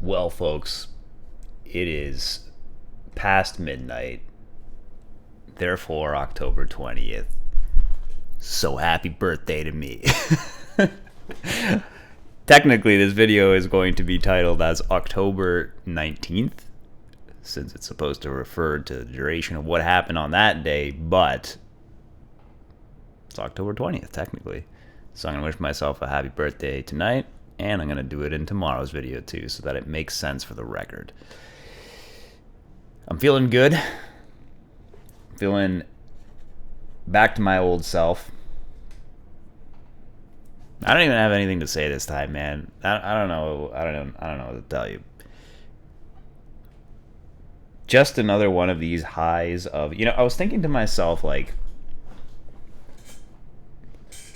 Well, folks, it is past midnight, therefore October 20th. So happy birthday to me. Technically, this video is going to be titled as October 19th, since it's supposed to refer to the duration of what happened on that day, but it's October 20th, technically. So I'm going to wish myself a happy birthday tonight, and I'm going to do it in tomorrow's video too, so that it makes sense for the record. I'm feeling good. Feeling back to my old self. I don't even have anything to say this time, man. I don't know. I don't know what to tell you. Just another one of these highs of, I was thinking to myself, like,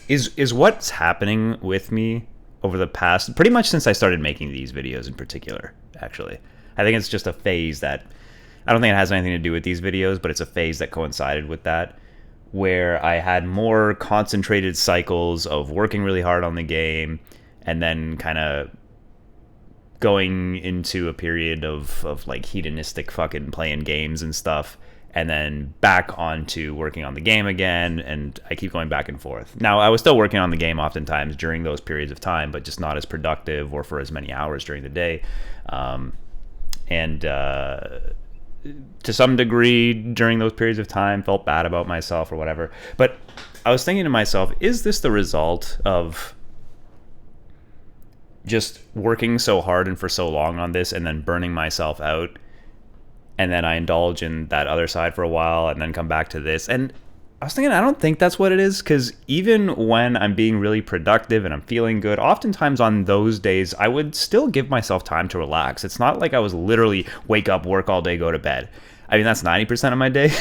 is what's happening with me over the past, pretty much since I started making these videos in particular, actually. I think it's just a phase that, I don't think it has anything to do with these videos, but it's a phase that coincided with that, where I had more concentrated cycles of working really hard on the game and then kind of going into a period of like hedonistic fucking playing games and stuff, and then back onto working on the game again, and I keep going back and forth. Now, I was still working on the game oftentimes during those periods of time, but just not as productive or for as many hours during the day. And to some degree, during those periods of time, felt bad about myself or whatever. But I was thinking to myself, is this the result of just working so hard and for so long on this and then burning myself out, and then I indulge in that other side for a while and then come back to this? And I was thinking, I don't think that's what it is, because even when I'm being really productive and I'm feeling good, oftentimes on those days, I would still give myself time to relax. It's not like I was literally wake up, work all day, go to bed. I mean, that's 90% of my day.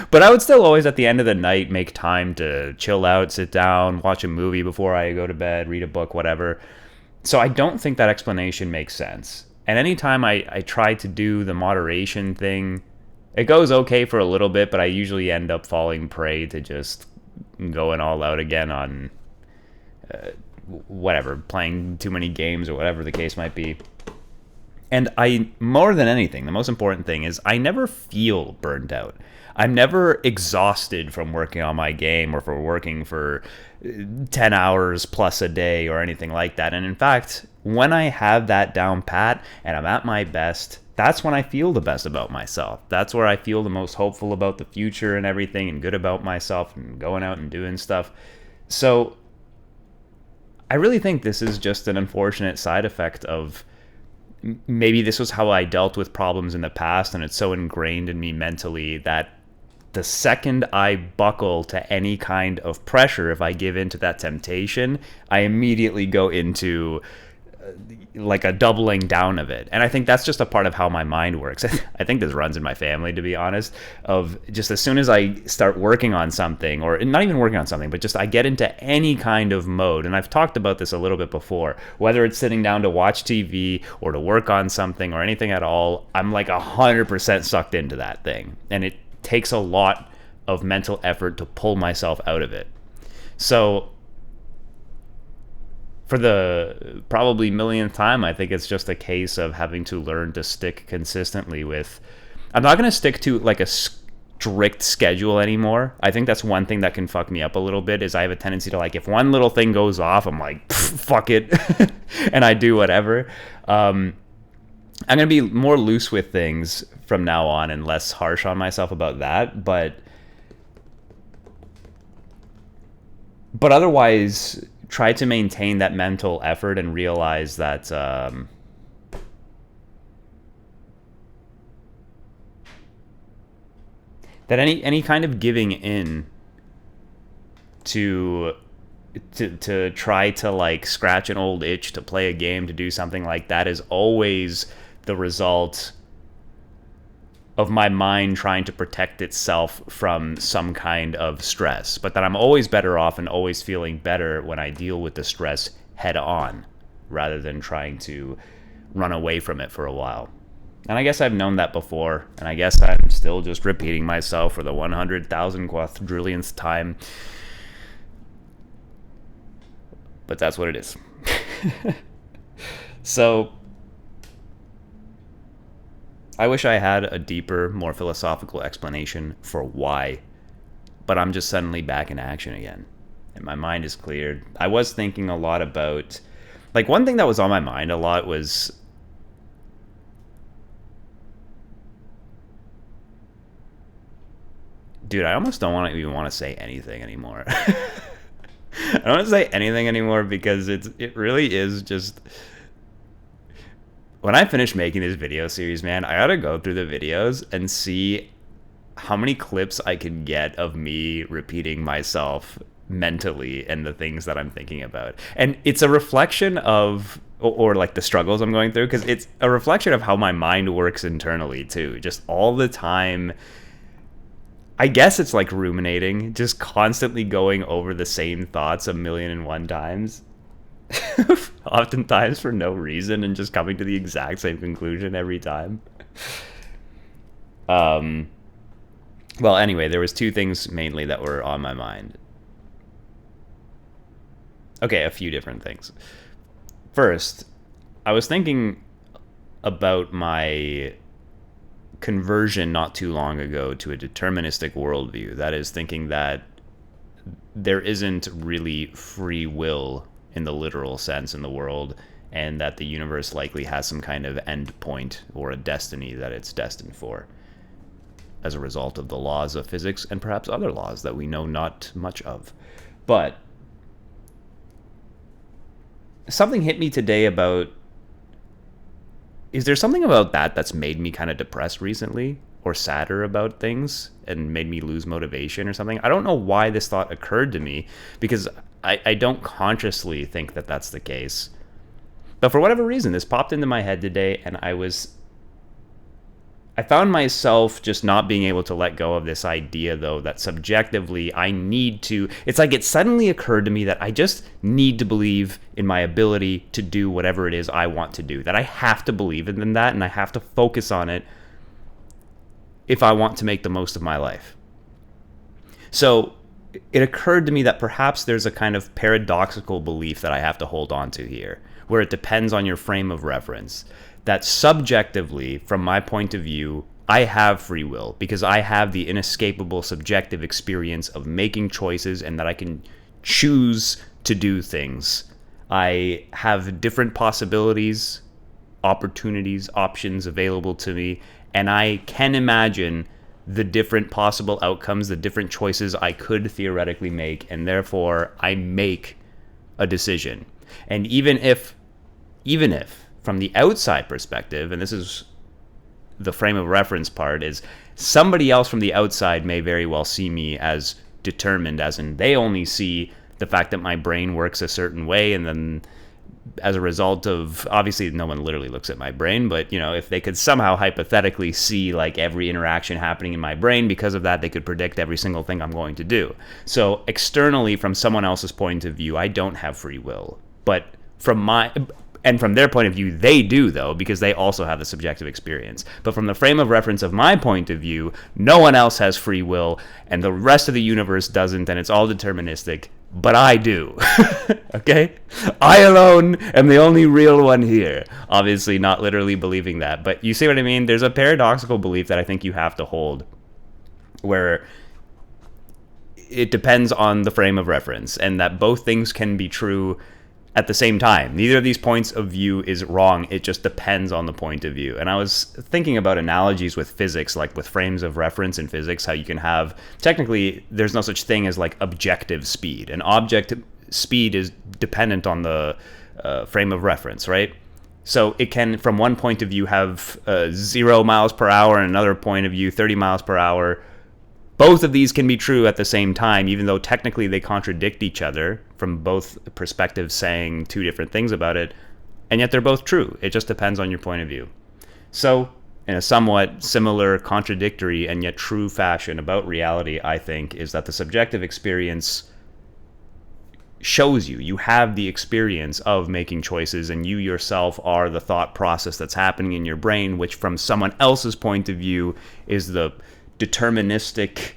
But I would still always, at the end of the night, make time to chill out, sit down, watch a movie before I go to bed, read a book, whatever. So I don't think that explanation makes sense. And anytime I try to do the moderation thing, it goes okay for a little bit, but I usually end up falling prey to just going all out again on whatever, playing too many games or whatever the case might be. And more than anything, the most important thing is I never feel burned out. I'm never exhausted from working on my game or for working for 10 hours plus a day or anything like that. And in fact, when I have that down pat and I'm at my best, that's when I feel the best about myself. That's where I feel the most hopeful about the future and everything, and good about myself and going out and doing stuff. So I really think this is just an unfortunate side effect of maybe this was how I dealt with problems in the past, and it's so ingrained in me mentally that the second I buckle to any kind of pressure, if I give in to that temptation, I immediately go into like a doubling down of it. And I think that's just a part of how my mind works. I think this runs in my family, to be honest, of just as soon as I start working on something, or not even working on something, but just I get into any kind of mode. And I've talked about this a little bit before, whether it's sitting down to watch TV or to work on something or anything at all, I'm like 100% sucked into that thing. And it takes a lot of mental effort to pull myself out of it. So for the probably millionth time, I think it's just a case of having to learn to stick consistently with, I'm not going to stick to like a strict schedule anymore. I think that's one thing that can fuck me up a little bit, is I have a tendency to, like, if one little thing goes off, I'm like, fuck it. And I do whatever. I'm going to be more loose with things from now on and less harsh on myself about that. But otherwise, try to maintain that mental effort and realize that that any kind of giving in to try to like scratch an old itch to play a game, to do something like that, is always the result of my mind trying to protect itself from some kind of stress. But that I'm always better off and always feeling better when I deal with the stress head on, rather than trying to run away from it for a while. And I guess I've known that before, and I guess I'm still just repeating myself for the 100,000 quadrillionth time. But that's what it is. So I wish I had a deeper, more philosophical explanation for why, but I'm just suddenly back in action again. And my mind is cleared. I was thinking a lot about, like, one thing that was on my mind a lot was, dude, I almost don't even want to say anything anymore. I don't want to say anything anymore because it really is just, when I finish making this video series, man, I gotta go through the videos and see how many clips I can get of me repeating myself mentally and the things that I'm thinking about. And it's a reflection of, or like the struggles I'm going through, because it's a reflection of how my mind works internally too. Just all the time. I guess it's like ruminating, just constantly going over the same thoughts 1,000,001 times. Oftentimes for no reason, and just coming to the exact same conclusion every time. Well, anyway, there was two things mainly that were on my mind. Okay, a few different things. First, I was thinking about my conversion not too long ago to a deterministic worldview. That is, thinking that there isn't really free will in the literal sense in the world, and that the universe likely has some kind of end point or a destiny that it's destined for as a result of the laws of physics and perhaps other laws that we know not much of. But something hit me today about, is there something about that that's made me kind of depressed recently or sadder about things and made me lose motivation or something? I don't know why this thought occurred to me, because I don't consciously think that that's the case. But for whatever reason, this popped into my head today, and I found myself just not being able to let go of this idea, though, that subjectively I need to, it's like it suddenly occurred to me that I just need to believe in my ability to do whatever it is I want to do, that I have to believe in that, and I have to focus on it if I want to make the most of my life. So it occurred to me that perhaps there's a kind of paradoxical belief that I have to hold on to here, where it depends on your frame of reference. That subjectively, from my point of view, I have free will because I have the inescapable subjective experience of making choices, and that I can choose to do things. I have different possibilities, opportunities, options available to me, and I can imagine the different possible outcomes, the different choices I could theoretically make, and therefore I make a decision. And even if from the outside perspective, and this is the frame of reference part, is somebody else from the outside may very well see me as determined, as in they only see the fact that my brain works a certain way, and then as a result of, obviously no one literally looks at my brain, but if they could somehow hypothetically see like every interaction happening in my brain, because of that they could predict every single thing I'm going to do. So externally, from someone else's point of view, I don't have free will, but from their point of view, they do, though, because they also have the subjective experience. But from the frame of reference of my point of view, no one else has free will, and the rest of the universe doesn't, and it's all deterministic. But I do. Okay? I alone am the only real one here. Obviously, not literally believing that, but you see what I mean? There's a paradoxical belief that I think you have to hold, where it depends on the frame of reference, and that both things can be true at the same time. Neither of these points of view is wrong. It just depends on the point of view. And I was thinking about analogies with physics, like with frames of reference in physics, how you can have, technically, there's no such thing as like objective speed. And objective speed is dependent on the frame of reference, right? So it can, from one point of view, have 0 miles per hour, and another point of view, 30 miles per hour. Both of these can be true at the same time, even though technically they contradict each other from both perspectives saying two different things about it, and yet they're both true. It just depends on your point of view. So, in a somewhat similar, contradictory, and yet true fashion about reality, I think, is that the subjective experience shows you have the experience of making choices, and you yourself are the thought process that's happening in your brain, which from someone else's point of view is the deterministic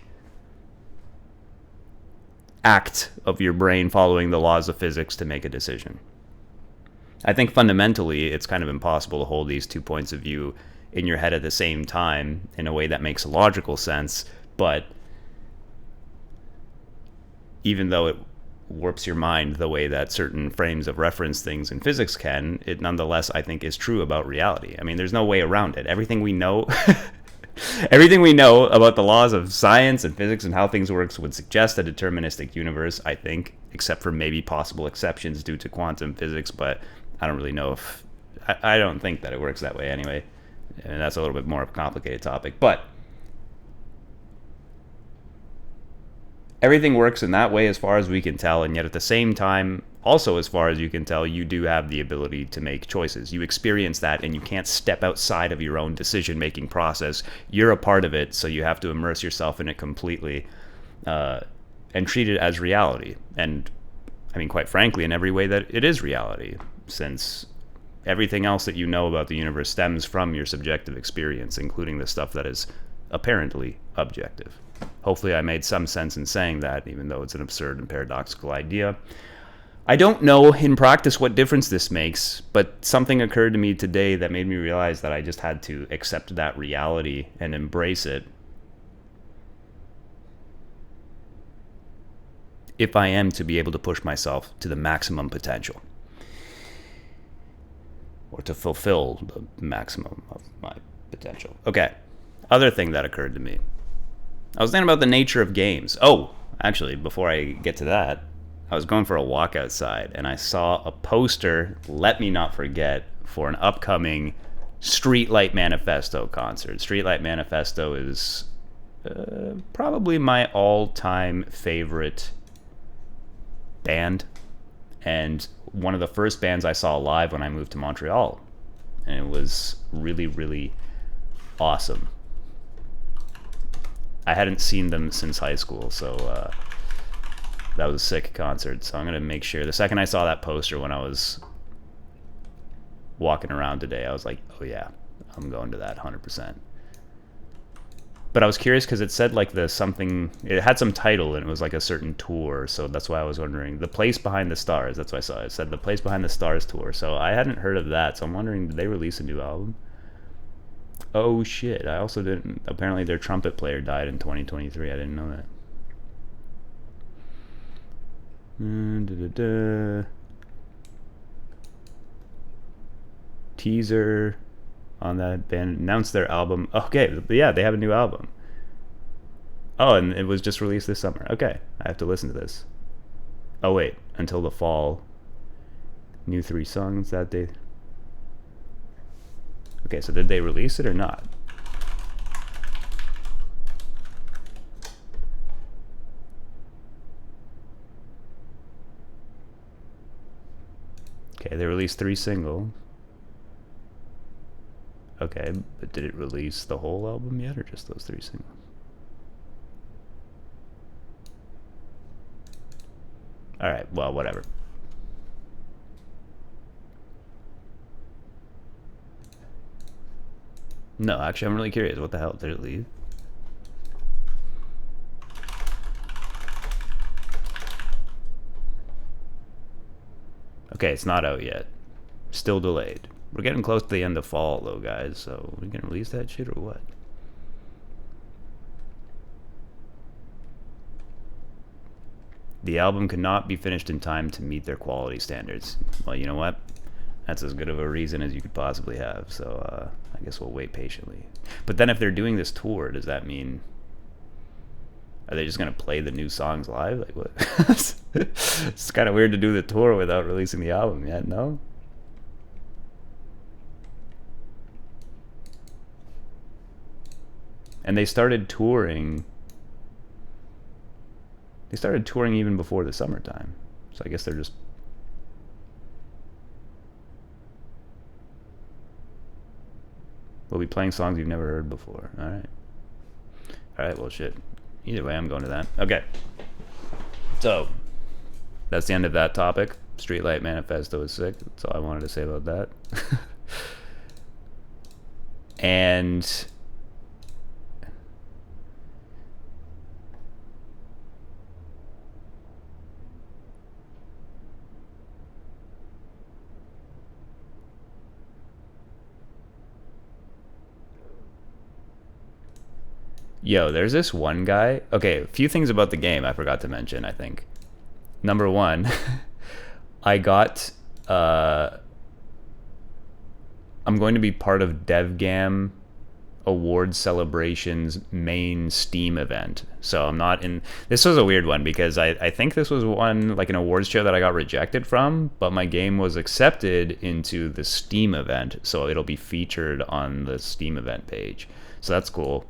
act of your brain following the laws of physics to make a decision. I think fundamentally it's kind of impossible to hold these two points of view in your head at the same time in a way that makes logical sense, but even though it warps your mind the way that certain frames of reference things in physics can, it nonetheless, I think, is true about reality. I mean, there's no way around it. Everything we know everything we know about the laws of science and physics and how things work would suggest a deterministic universe, I think, except for maybe possible exceptions due to quantum physics, but I don't really know if I don't think that it works that way anyway. And that's a little bit more of a complicated topic, but everything works in that way as far as we can tell, and yet at the same time, also as far as you can tell, you do have the ability to make choices. You experience that, and you can't step outside of your own decision-making process. You're a part of it, so you have to immerse yourself in it completely and treat it as reality. And I mean, quite frankly, in every way that it is reality, since everything else that you know about the universe stems from your subjective experience, including the stuff that is apparently objective. Hopefully I made some sense in saying that, even though it's an absurd and paradoxical idea. I don't know in practice what difference this makes, but something occurred to me today that made me realize that I just had to accept that reality and embrace it if I am to be able to push myself to the maximum potential, or to fulfill the maximum of my potential. Okay, other thing that occurred to me. I was thinking about the nature of games. Oh, actually, before I get to that, I was going for a walk outside, and I saw a poster, let me not forget, for an upcoming Streetlight Manifesto concert. Streetlight Manifesto is probably my all-time favorite band, and one of the first bands I saw live when I moved to Montreal, and it was really, really awesome. I hadn't seen them since high school, so that was a sick concert. So I'm going to make sure, the second I saw that poster when I was walking around today, I was like, oh yeah, I'm going to that 100%. But I was curious because it said like it had some title, and it was like a certain tour, so that's why I was wondering. The Place Behind the Stars, that's what I saw. It said the Place Behind the Stars tour, so I hadn't heard of that, so I'm wondering, did they release a new album? Oh shit, I also didn't, apparently their trumpet player died in 2023, I didn't know that. Teaser on that band announced their album. Okay, yeah, they have a new album. Oh, and it was just released this summer. Okay, I have to listen to this. Oh wait, until the fall. New 3 songs that day. Okay, so did they release it or not? Okay, they released 3 singles. Okay, but did it release the whole album yet, or just those 3 singles? Alright, well, whatever. No, actually, I'm really curious. What the hell? Did it leave? Okay, it's not out yet. Still delayed. We're getting close to the end of fall, though, guys, so we can release that shit or what? The album could not be finished in time to meet their quality standards. Well, you know what? That's as good of a reason as you could possibly have, so I guess we'll wait patiently. But then if they're doing this tour, does that mean... Are they just going to play the new songs live? Like, what? It's kind of weird to do the tour without releasing the album yet, no? And they started touring... They started touring even before the summertime. So I guess they're just... We'll be playing songs you've never heard before. Alright. Alright, well, shit. Either way, I'm going to that. Okay. So, that's the end of that topic. Streetlight Manifesto is sick. That's all I wanted to say about that. And... Yo, there's this one guy. Okay, a few things about the game I forgot to mention, I think. Number one, I got I'm going to be part of DevGam Award Celebration's main Steam event. So I'm not in. This was a weird one because I think this was one, like an awards show that I got rejected from, but my game was accepted into the Steam event. So it'll be featured on the Steam event page. So that's cool.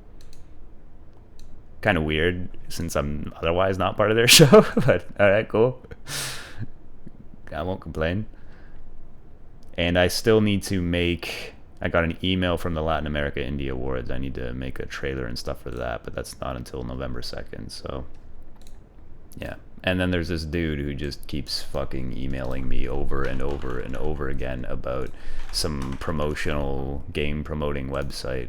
Kind of weird since I'm otherwise not part of their show, but alright, cool. I won't complain. And I still need to make. I got an email from the Latin America Indie Awards. I need to make a trailer and stuff for that, but that's not until November 2nd. So, yeah. And then there's this dude who just keeps fucking emailing me over and over and over again about some promotional game promoting website.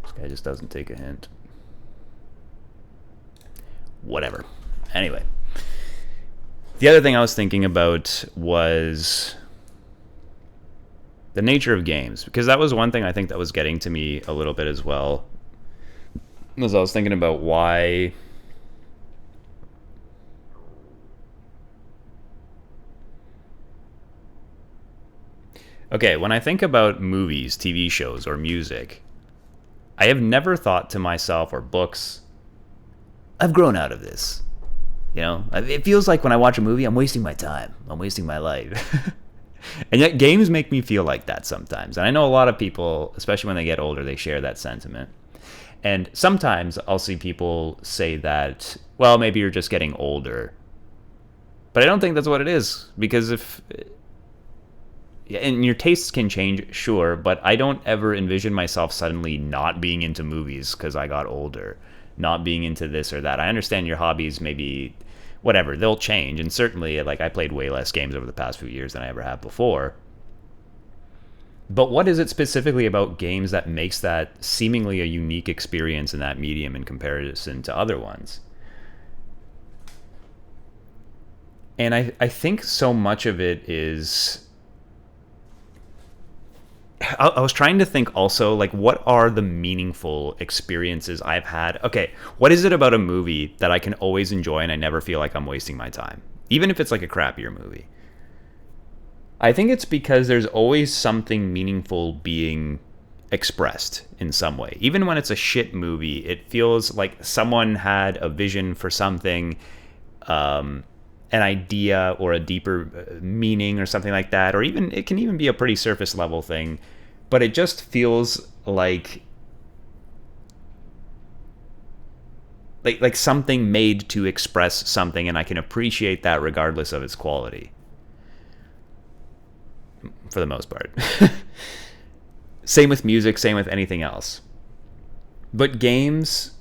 This guy just doesn't take a hint. Whatever. Anyway. The other thing I was thinking about was the nature of games, because that was one thing I think that was getting to me a little bit as well, as I was thinking about why when I think about movies, TV shows, or music, I have never thought to myself, or books, I've grown out of this. You know, it feels like when I watch a movie, I'm wasting my time. I'm wasting my life. And yet games make me feel like that sometimes. And I know a lot of people, especially when they get older, they share that sentiment. And sometimes I'll see people say that, well, maybe you're just getting older. But I don't think that's what it is. Because and your tastes can change, sure, but I don't ever envision myself suddenly not being into movies because I got older. Not being into this or that. I understand your hobbies maybe, whatever, they'll change. And certainly, like, I played way less games over the past few years than I ever have before. But what is it specifically about games that makes that seemingly a unique experience in that medium in comparison to other ones? And I think so much of it is... I was trying to think also, like, what are the meaningful experiences I've had? Okay, what is it about a movie that I can always enjoy and I never feel like I'm wasting my time? Even if it's like a crappier movie. I think it's because there's always something meaningful being expressed in some way. Even when it's a shit movie, it feels like someone had a vision for something, an idea or a deeper meaning or something like that, or even it can even be a pretty surface level thing, but it just feels like something made to express something, and I can appreciate that regardless of its quality for the most part. Same with music, same with anything else. But games,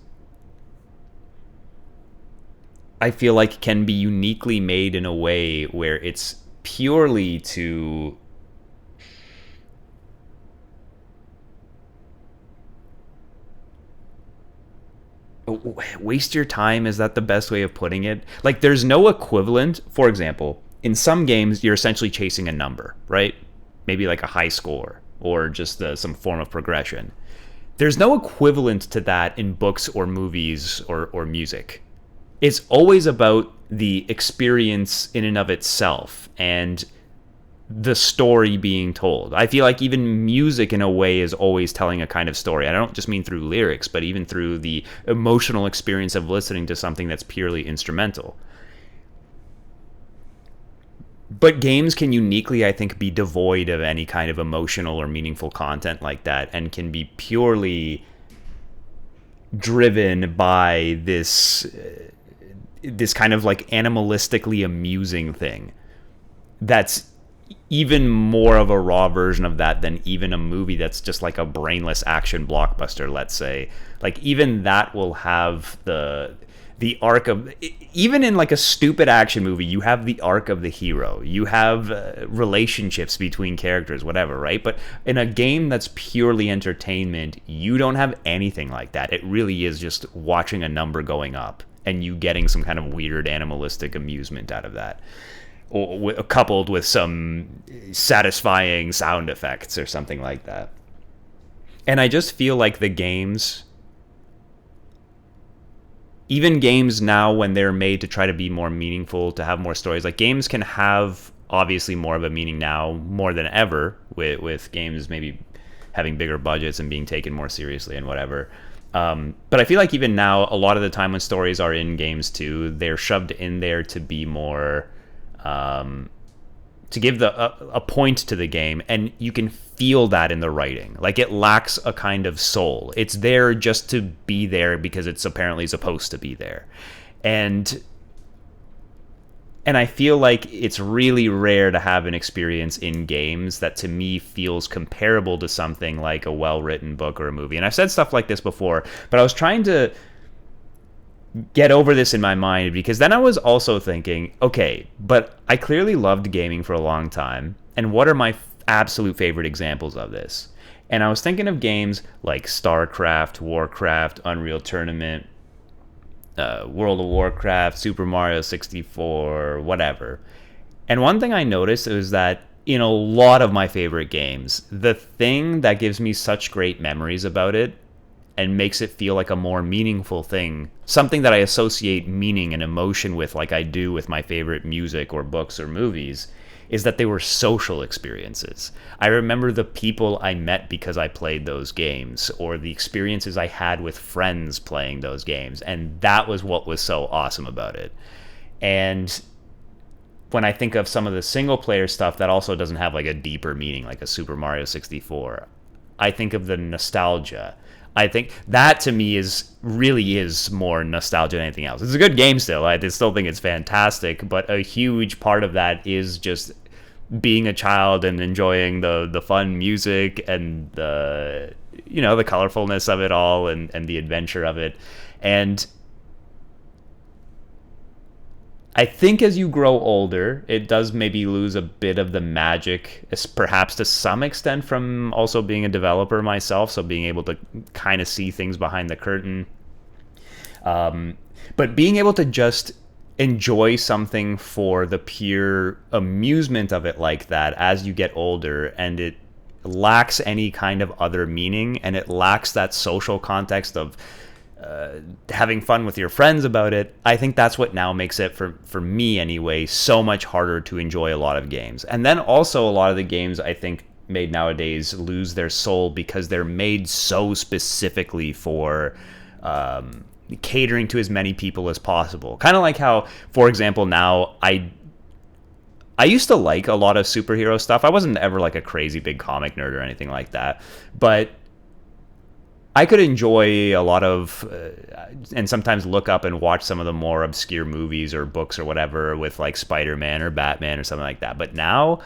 I feel like, can be uniquely made in a way where it's purely to waste your time. Is that the best way of putting it? Like, there's no equivalent. For example, in some games, you're essentially chasing a number, right? Maybe like a high score or just some form of progression. There's no equivalent to that in books or movies or music. It's always about the experience in and of itself and the story being told. I feel like even music in a way is always telling a kind of story. I don't just mean through lyrics, but even through the emotional experience of listening to something that's purely instrumental. But games can uniquely, I think, be devoid of any kind of emotional or meaningful content like that, and can be purely driven by this kind of like animalistically amusing thing that's even more of a raw version of that than even a movie that's just like a brainless action blockbuster, let's say. Like, even that will have the arc of, even in like a stupid action movie, you have the arc of the hero, you have relationships between characters, whatever, right? But in a game that's purely entertainment, you don't have anything like that. It really is just watching a number going up and you getting some kind of weird animalistic amusement out of that, or coupled with some satisfying sound effects or something like that. And I just feel like the games even games now, when they're made to try to be more meaningful, to have more stories, like games can have obviously more of a meaning now more than ever, with games maybe having bigger budgets and being taken more seriously and whatever. But I feel like even now, a lot of the time when stories are in games too, they're shoved in there to be more, to give a point to the game, and you can feel that in the writing. Like, it lacks a kind of soul. It's there just to be there because it's apparently supposed to be there. And I feel like it's really rare to have an experience in games that to me feels comparable to something like a well-written book or a movie. And I've said stuff like this before, but I was trying to get over this in my mind, because then I was also thinking, okay, but I clearly loved gaming for a long time, and what are my absolute favorite examples of this? And I was thinking of games like StarCraft, Warcraft, Unreal Tournament, World of Warcraft, Super Mario 64, whatever. And one thing I noticed is that in a lot of my favorite games, the thing that gives me such great memories about it and makes it feel like a more meaningful thing, something that I associate meaning and emotion with, like I do with my favorite music or books or movies, is that they were social experiences. I remember the people I met because I played those games, or the experiences I had with friends playing those games, and that was what was so awesome about it. And when I think of some of the single player stuff that also doesn't have like a deeper meaning, like a Super Mario 64, I think of the nostalgia. I think that to me really is more nostalgia than anything else. It's a good game still. I still think it's fantastic, but a huge part of that is just being a child and enjoying the fun music and the colorfulness of it all, and the adventure of it. And I think as you grow older, it does maybe lose a bit of the magic, perhaps to some extent, from also being a developer myself, so being able to kind of see things behind the curtain. But being able to just enjoy something for the pure amusement of it like that as you get older, and it lacks any kind of other meaning, and it lacks that social context of having fun with your friends about it. I think that's what now makes it, for me anyway, so much harder to enjoy a lot of games. And then also a lot of the games I think made nowadays lose their soul because they're made so specifically for catering to as many people as possible. Kind of like how, for example, now I used to like a lot of superhero stuff. I wasn't ever like a crazy big comic nerd or anything like that, but I could enjoy a lot of, and sometimes look up and watch some of the more obscure movies or books or whatever with like Spider-Man or Batman or something like that. But now,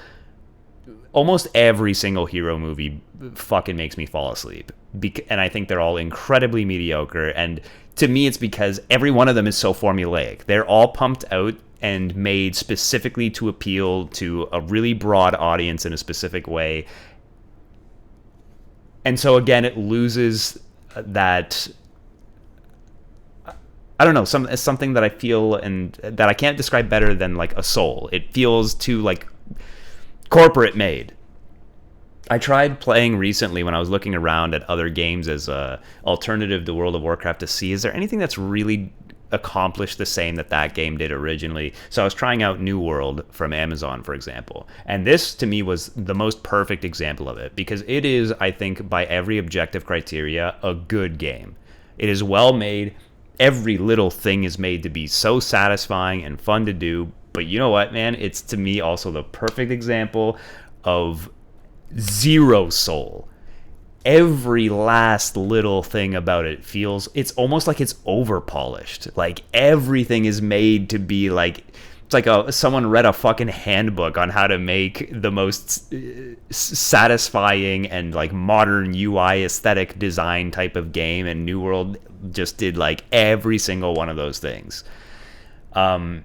almost every single hero movie fucking makes me fall asleep. And I think they're all incredibly mediocre. And to me, it's because every one of them is so formulaic. They're all pumped out and made specifically to appeal to a really broad audience in a specific way. And so again, it loses that, I don't know, something that I feel and that I can't describe better than like a soul. It feels too like corporate made. I tried playing recently when I was looking around at other games as a alternative to World of Warcraft to see, is there anything that's really accomplished the same that game did originally? So I was trying out New World from Amazon, for example, and this to me was the most perfect example of it, because it is, I think, by every objective criteria, a good game. It is well made. Every little thing is made to be so satisfying and fun to do. But you know what, man? It's to me also the perfect example of zero soul. Every last little thing about it feels, it's almost like it's over polished. Like everything is made to be like, it's like someone read a fucking handbook on how to make the most satisfying and like modern UI aesthetic design type of game, and New World just did like every single one of those things. And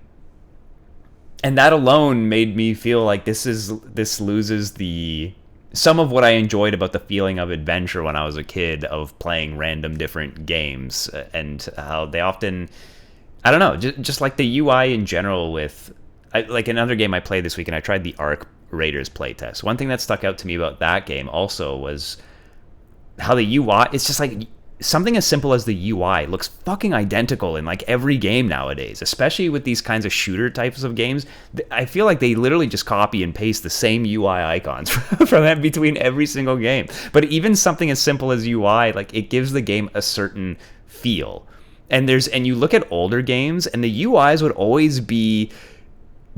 that alone made me feel like this loses some of what I enjoyed about the feeling of adventure when I was a kid, of playing random different games, and how they often, I don't know, just like the UI in general like another game I played this week, and I tried the Arc Raiders playtest. One thing that stuck out to me about that game also was how the UI, it's just like something as simple as the UI looks fucking identical in like every game nowadays, especially with these kinds of shooter types of games. I feel like they literally just copy and paste the same UI icons from between every single game. But even something as simple as UI, like it gives the game a certain feel. And you look at older games and the UIs would always be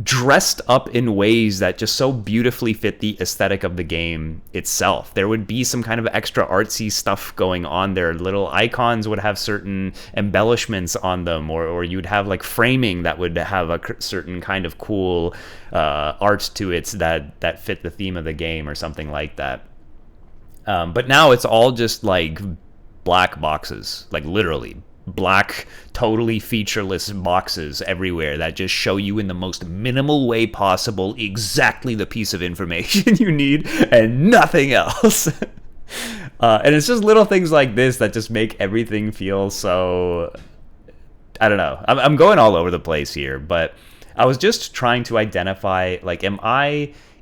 dressed up in ways that just so beautifully fit the aesthetic of the game itself. There would be some kind of extra artsy stuff going on there. Little icons would have certain embellishments on them, or you'd have like framing that would have a certain kind of cool art to it that fit the theme of the game or something like that. But now it's all just like black boxes, like literally black, totally featureless boxes everywhere that just show you in the most minimal way possible exactly the piece of information you need and nothing else. And it's just little things like this that just make everything feel so... I don't know. I'm going all over the place here, but I was just trying to identify, like,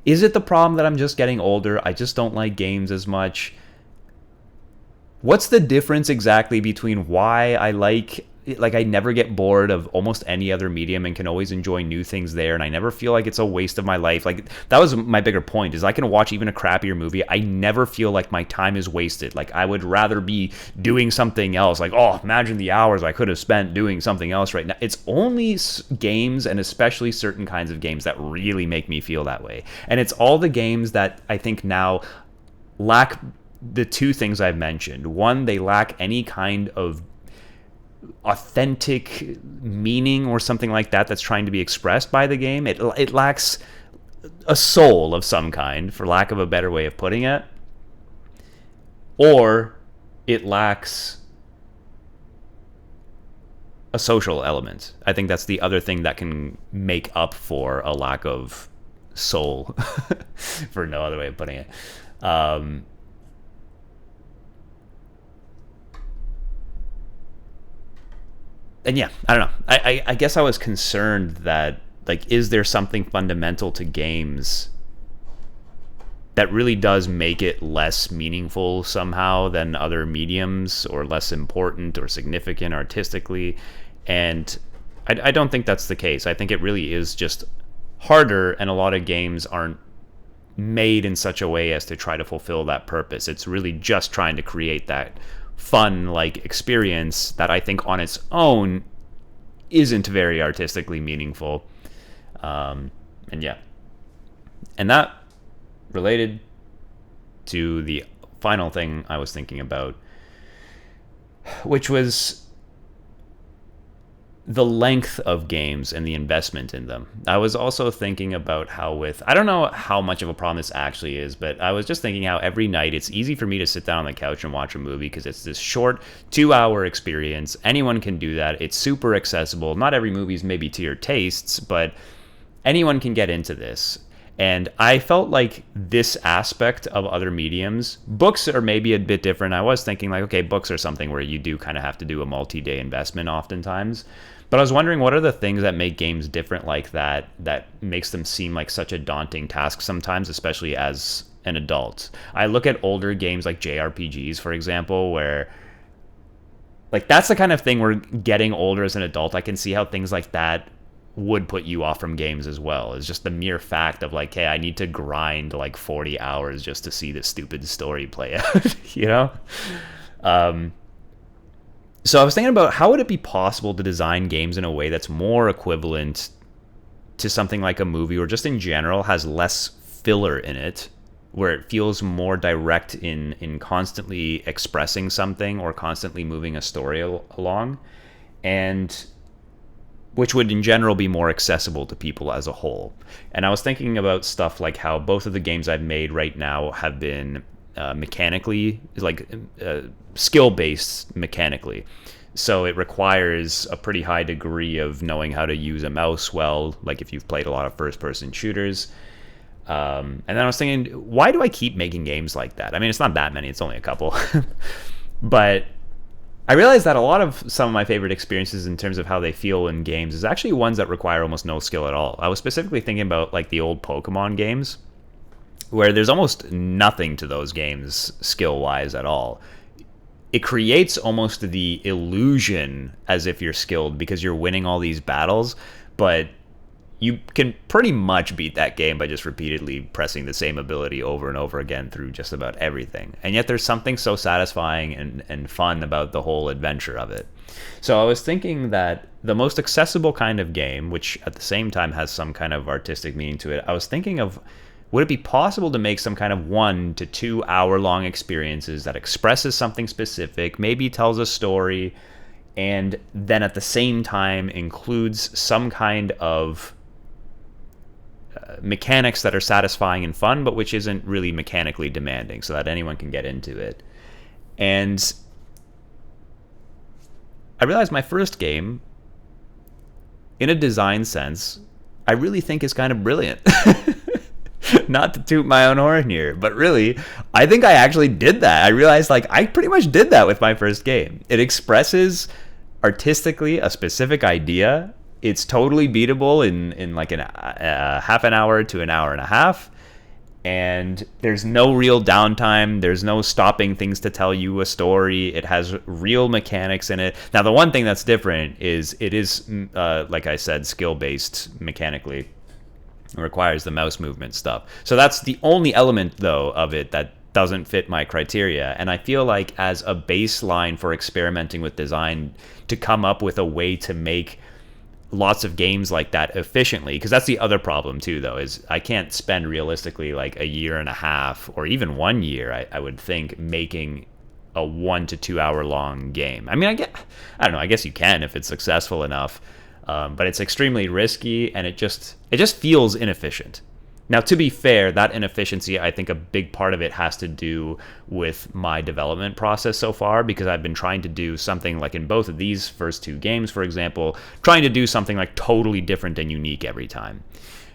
is it the problem that I'm just getting older? I just don't like games as much. What's the difference exactly between why I I never get bored of almost any other medium and can always enjoy new things there, and I never feel like it's a waste of my life? Like, that was my bigger point, is I can watch even a crappier movie. I never feel like my time is wasted. Like, I would rather be doing something else. Like, oh, imagine the hours I could have spent doing something else right now. It's only games, and especially certain kinds of games, that really make me feel that way. And it's all the games that I think now lack the two things I've mentioned. One, they lack any kind of authentic meaning or something like that that's trying to be expressed by the game. It lacks a soul of some kind, for lack of a better way of putting it. Or it lacks a social element. I think that's the other thing that can make up for a lack of soul, for no other way of putting it. And yeah, I don't know. I guess I was concerned that, like, is there something fundamental to games that really does make it less meaningful somehow than other mediums, or less important or significant artistically? And I don't think that's the case. I think it really is just harder, and a lot of games aren't made in such a way as to try to fulfill that purpose. It's really just trying to create that fun like experience that I think on its own isn't very artistically meaningful. And yeah, and that related to the final thing I was thinking about, which was the length of games and the investment in them. I was also thinking about how I don't know how much of a problem this actually is, but I was just thinking how every night it's easy for me to sit down on the couch and watch a movie because it's this short 2-hour experience. Anyone can do that. It's super accessible. Not every movie is maybe to your tastes, but anyone can get into this. And I felt like this aspect of other mediums, books are maybe a bit different. I was thinking like, okay, books are something where you do kind of have to do a multi-day investment oftentimes. But I was wondering, what are the things that make games different like that makes them seem like such a daunting task sometimes, especially as an adult? I look at older games like JRPGs, for example, where, like, that's the kind of thing where, getting older as an adult, I can see how things like that would put you off from games as well. It's just the mere fact of like, hey, I need to grind like 40 hours just to see this stupid story play out, you know? So I was thinking about, how would it be possible to design games in a way that's more equivalent to something like a movie, or just in general has less filler in it, where it feels more direct in constantly expressing something or constantly moving a story along, and which would in general be more accessible to people as a whole. And I was thinking about stuff like how both of the games I've made right now have been mechanically, like skill-based mechanically. So it requires a pretty high degree of knowing how to use a mouse well, like if you've played a lot of first-person shooters. And then I was thinking, why do I keep making games like that? I mean, it's not that many, it's only a couple. But I realized that a lot of some of my favorite experiences in terms of how they feel in games is actually ones that require almost no skill at all. I was specifically thinking about like the old Pokemon games, where there's almost nothing to those games skill-wise at all. it creates almost the illusion as if you're skilled because you're winning all these battles, but you can pretty much beat that game by just repeatedly pressing the same ability over and over again through just about everything. And yet there's something so satisfying and fun about the whole adventure of it. So I was thinking that the most accessible kind of game, which at the same time has some kind of artistic meaning to it, I was thinking of, would it be possible to make some kind of 1 to 2 hour long experiences that expresses something specific, maybe tells a story, and then at the same time includes some kind of mechanics that are satisfying and fun, but which isn't really mechanically demanding, so that anyone can get into it. And I realized my first game, in a design sense, I really think is kind of brilliant. Not to toot my own horn here, but really, I think I actually did that. I realized, like, I pretty much did that with my first game. It expresses artistically a specific idea. It's totally beatable in like half an hour to an hour and a half. And there's no real downtime. There's no stopping things to tell you a story. It has real mechanics in it. Now, the one thing that's different is it is, like I said, skill-based mechanically. It requires the mouse movement stuff. So that's the only element, though, of it that doesn't fit my criteria. And I feel like as a baseline for experimenting with design, to come up with a way to make lots of games like that efficiently, because that's the other problem too, though, is I can't spend realistically like a year and a half or even 1 year, I would think, making a 1 to 2 hour long game. I mean, I don't know, I guess you can if it's successful enough, but it's extremely risky, and it just feels inefficient. Now, to be fair, that inefficiency, I think a big part of it has to do with my development process so far, because I've been trying to do something like in both of these first two games, for example, trying to do something like totally different and unique every time.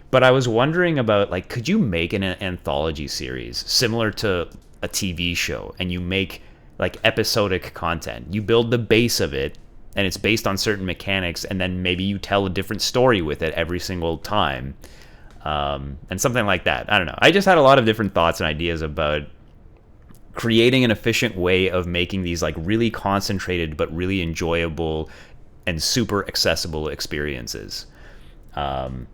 But I was wondering about, like, could you make an anthology series similar to a TV show, and you make like episodic content? You build the base of it, and it's based on certain mechanics, and then maybe you tell a different story with it every single time. And something like that. I don't know. I just had a lot of different thoughts and ideas about creating an efficient way of making these like really concentrated but really enjoyable and super accessible experiences. And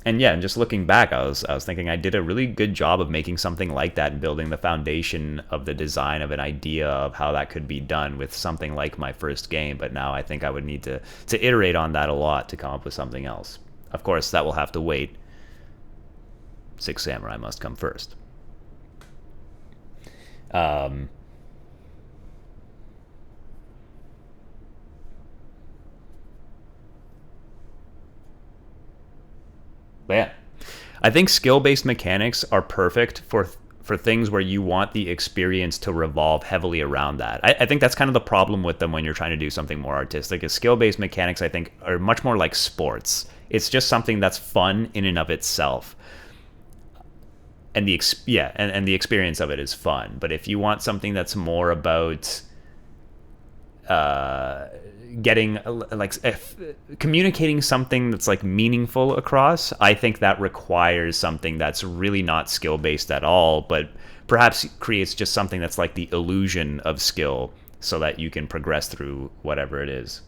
yeah, and just looking back, I was thinking I did a really good job of making something like that and building the foundation of the design of an idea of how that could be done with something like my first game. But now I think I would need to iterate on that a lot to come up with something else. Of course, that will have to wait. Six Samurai must come first. But yeah, I think skill-based mechanics are perfect for things where you want the experience to revolve heavily around that. I think that's kind of the problem with them when you're trying to do something more artistic. Is skill-based mechanics, I think, are much more like sports. It's just something that's fun in and of itself. And the experience of it is fun. But if you want something that's more about getting communicating something that's like meaningful across, I think that requires something that's really not skill based at all, but perhaps creates just something that's like the illusion of skill, so that you can progress through whatever it is.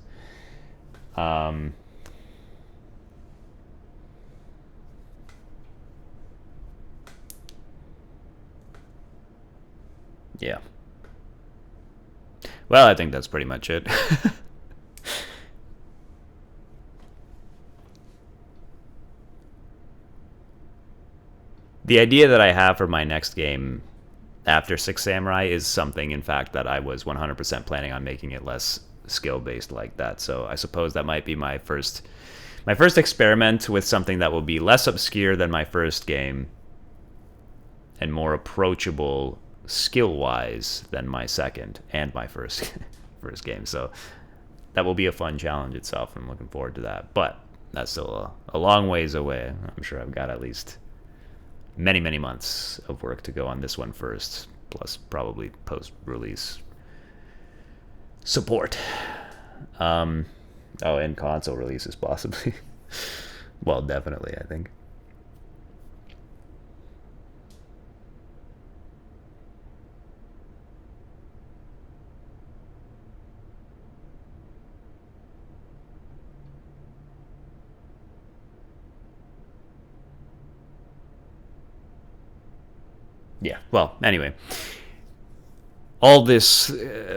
Yeah. Well, I think that's pretty much it. The idea that I have for my next game after Six Samurai is something, in fact, that I was 100% planning on making it less skill-based like that. So I suppose that might be my first experiment with something that will be less obscure than my first game and more approachable skill-wise than my second and my first game. So that will be a fun challenge itself. I'm looking forward to that. But that's still a long ways away. I'm sure I've got at least many, many months of work to go on this one first, plus probably post-release support. And console releases possibly. Well, definitely, I think. Yeah, well, anyway. All this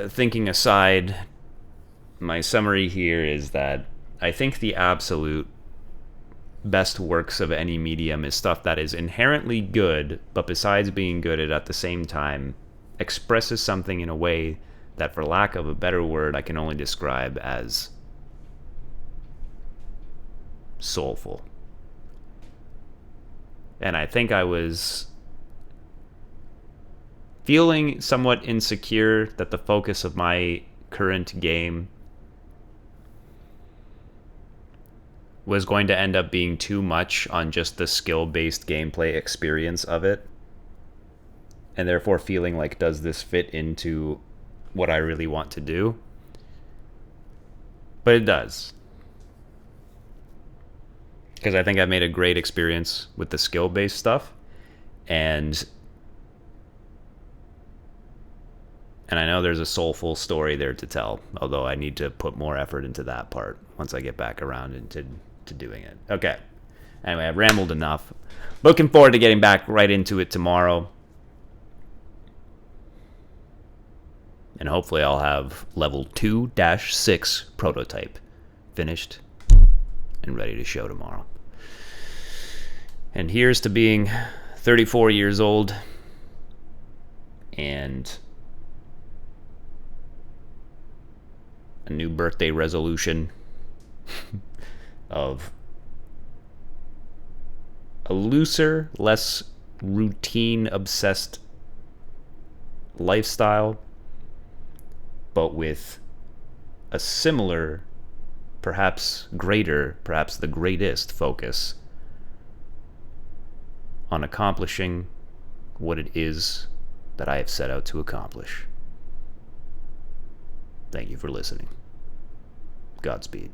thinking aside, my summary here is that I think the absolute best works of any medium is stuff that is inherently good, but besides being good, it at the same time expresses something in a way that, for lack of a better word, I can only describe as soulful. And I think I was feeling somewhat insecure that the focus of my current game was going to end up being too much on just the skill-based gameplay experience of it. And therefore feeling like, does this fit into what I really want to do? But it does. Because I think I've made a great experience with the skill-based stuff. And I know there's a soulful story there to tell, although I need to put more effort into that part once I get back around into doing it. Okay. Anyway, I've rambled enough. Looking forward to getting back right into it tomorrow. And hopefully I'll have level 2-6 prototype finished and ready to show tomorrow. And here's to being 34 years old and a new birthday resolution of a looser, less routine-obsessed lifestyle, but with a similar, perhaps greater, perhaps the greatest focus on accomplishing what it is that I have set out to accomplish. Thank you for listening. Godspeed.